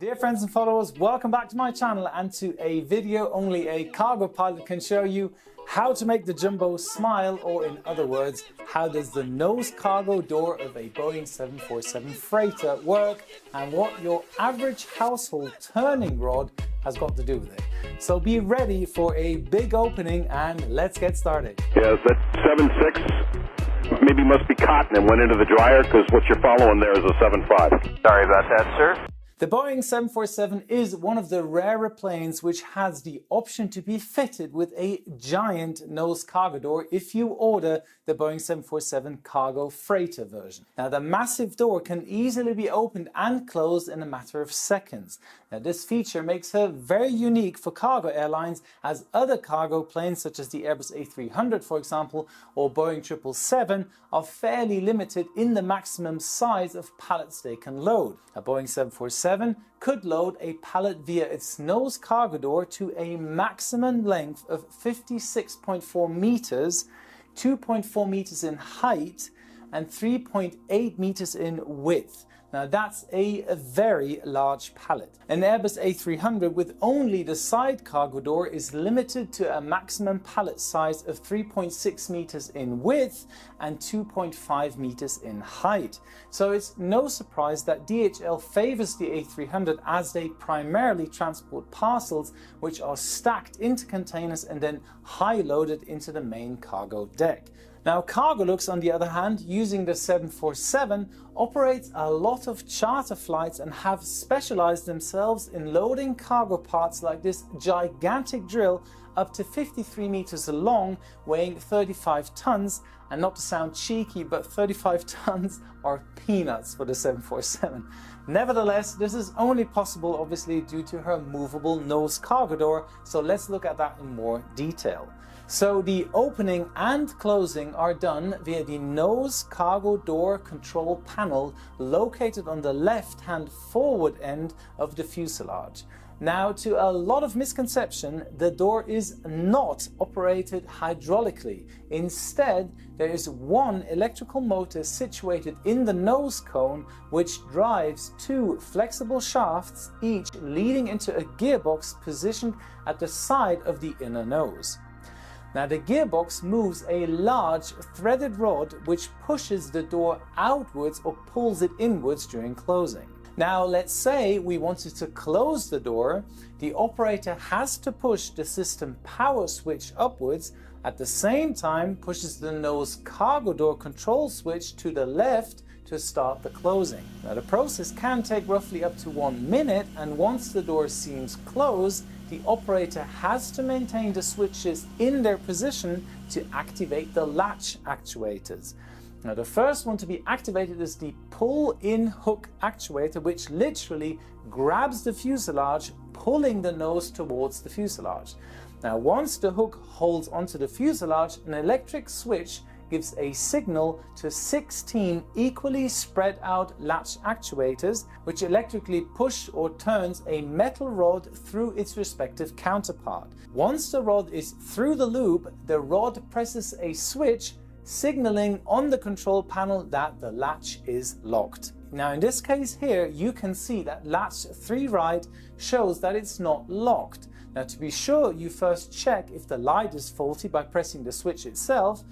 Dear friends and followers, welcome back to my channel and to a video only a cargo pilot can show you how to make the jumbo smile, or in other words, how does the nose cargo door of a Boeing 747 freighter work and what your average household turning rod has got to do with it. So be ready for a big opening and let's get started. Yes, that 7.6 maybe must be cotton and went into the dryer because what you're following there is a 7.5. Sorry about that, sir. The Boeing 747 is one of the rarer planes which has the option to be fitted with a giant nose cargo door if you order the Boeing 747 cargo freighter version. Now the massive door can easily be opened and closed in a matter of seconds. Now this feature makes her very unique for cargo airlines, as other cargo planes such as the Airbus A300 for example or Boeing 777 are fairly limited in the maximum size of pallets they can load. A Boeing 747 could load a pallet via its nose cargo door to a maximum length of 56.4 meters, 2.4 meters in height and 3.8 meters in width. Now that's a very large pallet. An Airbus A300 with only the side cargo door is limited to a maximum pallet size of 3.6 meters in width and 2.5 meters in height. So it's no surprise that DHL favors the A300 as they primarily transport parcels which are stacked into containers and then high loaded into the main cargo deck. Now Cargolux, on the other hand, using the 747, operates a lot of charter flights and have specialized themselves in loading cargo parts like this gigantic drill up to 53 meters long, weighing 35 tons, and not to sound cheeky, but 35 tons are peanuts for the 747. Nevertheless, this is only possible obviously due to her movable nose cargo door, so let's look at that in more detail. So the opening and closing are done via the nose cargo door control panel located on the left-hand forward end of the fuselage. Now, to a lot of misconception, the door is not operated hydraulically. Instead, there is one electrical motor situated in the nose cone which drives two flexible shafts, each leading into a gearbox positioned at the side of the inner nose. Now the gearbox moves a large threaded rod which pushes the door outwards or pulls it inwards during closing. Now let's say we wanted to close the door. The operator has to push the system power switch upwards, at the same time pushes the nose cargo door control switch to the left to start the closing. Now the process can take roughly up to 1 minute, and once the door seems closed, the operator has to maintain the switches in their position to activate the latch actuators. Now the first one to be activated is the pull-in hook actuator, which literally grabs the fuselage, pulling the nose towards the fuselage. Now once the hook holds onto the fuselage, an electric switch gives a signal to 16 equally spread out latch actuators, which electrically push or turns a metal rod through its respective counterpart. Once the rod is through the loop, the rod presses a switch signaling on the control panel that the latch is locked. Now in this case here, you can see that latch 3 right shows that it's not locked. Now to be sure, you first check if the light is faulty by pressing the switch itself.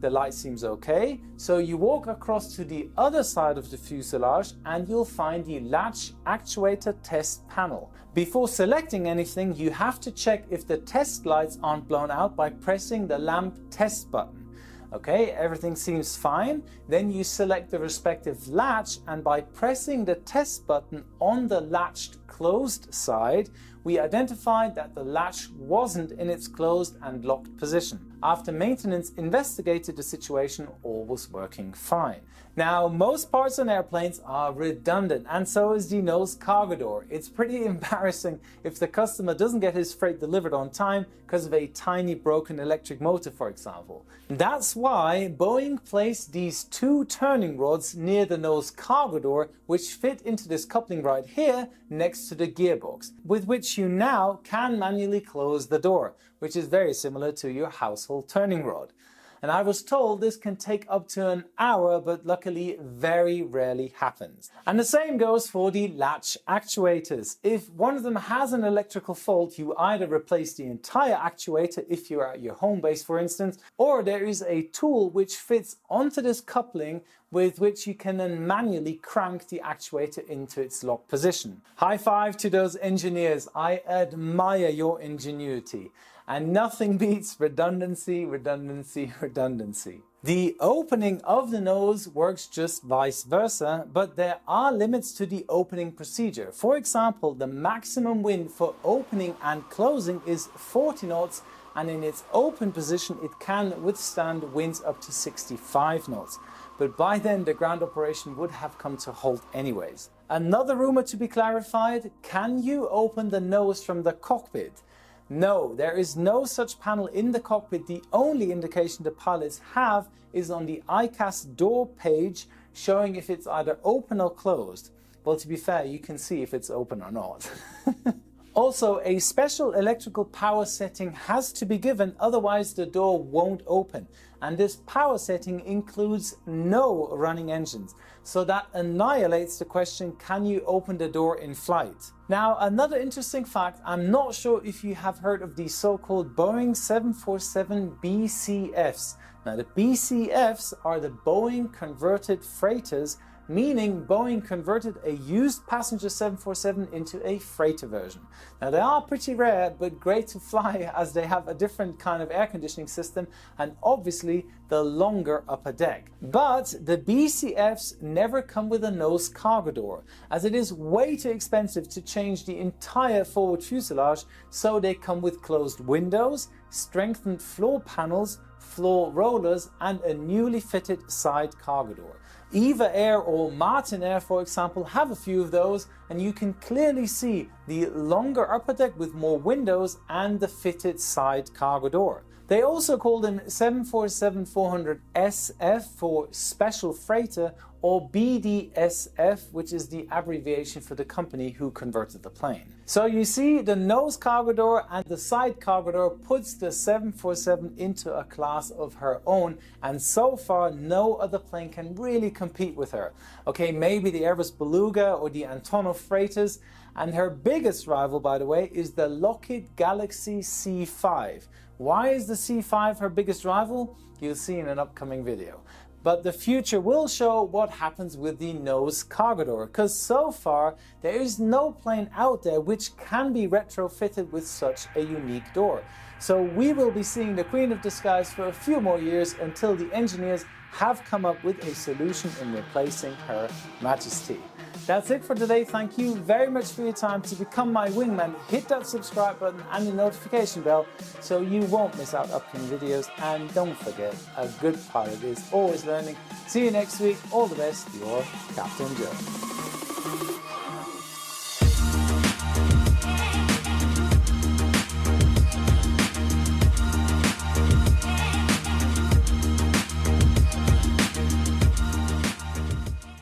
The light seems okay, so you walk across to the other side of the fuselage and you'll find the latch actuator test panel. Before selecting anything, you have to check if the test lights aren't blown out by pressing the lamp test button. Okay, everything seems fine. Then you select the respective latch, and by pressing the test button on the latched closed side, we identified that the latch wasn't in its closed and locked position. After maintenance investigated the situation, all was working fine. Now, most parts on airplanes are redundant, and so is the nose cargo door. It's pretty embarrassing if the customer doesn't get his freight delivered on time because of a tiny broken electric motor, for example. That's why Boeing placed these two turning rods near the nose cargo door, which fit into this coupling right here next to the gearbox, with which you now can manually close the door, which is very similar to your household turning rod. And I was told this can take up to an hour, but luckily very rarely happens. And the same goes for the latch actuators. If one of them has an electrical fault, you either replace the entire actuator if you're at your home base, for instance, or there is a tool which fits onto this coupling with which you can then manually crank the actuator into its lock position. High five to those engineers. I admire your ingenuity. And nothing beats redundancy, redundancy, redundancy. The opening of the nose works just vice versa, but there are limits to the opening procedure. For example, the maximum wind for opening and closing is 40 knots, and in its open position it can withstand winds up to 65 knots. But by then the ground operation would have come to a halt anyways. Another rumor to be clarified: can you open the nose from the cockpit? No, there is no such panel in the cockpit. The only indication the pilots have is on the ICAS door page, showing if it's either open or closed. Well, to be fair, you can see if it's open or not. Also, a special electrical power setting has to be given, otherwise the door won't open. And this power setting includes no running engines. So that annihilates the question, can you open the door in flight? Now, another interesting fact, I'm not sure if you have heard of the so-called Boeing 747 BCFs. Now, the BCFs are the Boeing Converted Freighters, meaning Boeing converted a used passenger 747 into a freighter version. Now, they are pretty rare, but great to fly, as they have a different kind of air conditioning system and obviously the longer upper deck. But the BCFs never come with a nose cargo door, as it is way too expensive to change the entire forward fuselage, so they come with closed windows, strengthened floor panels, floor rollers, and a newly fitted side cargo door. Eva Air or Martin Air, for example, have a few of those, and you can clearly see the longer upper deck with more windows and the fitted side cargo door. They also call them 747-400 SF for Special Freighter, or BDSF, which is the abbreviation for the company who converted the plane. So you see, the nose cargo door and the side cargo door puts the 747 into a class of her own, and so far no other plane can really compete with her. Okay, maybe the Airbus Beluga or the Antonov freighters, and her biggest rival, by the way, is the Lockheed Galaxy C5. Why is the C5 her biggest rival? You'll see in an upcoming video. But the future will show what happens with the nose cargo door, because so far there is no plane out there which can be retrofitted with such a unique door. So we will be seeing the Queen of Disguise for a few more years until the engineers have come up with a solution in replacing Her Majesty. That's it for today. Thank you very much for your time. To become my wingman, hit that subscribe button and the notification bell so you won't miss out upcoming videos. And don't forget, a good pilot is always learning. See you next week. All the best, your Captain Joe.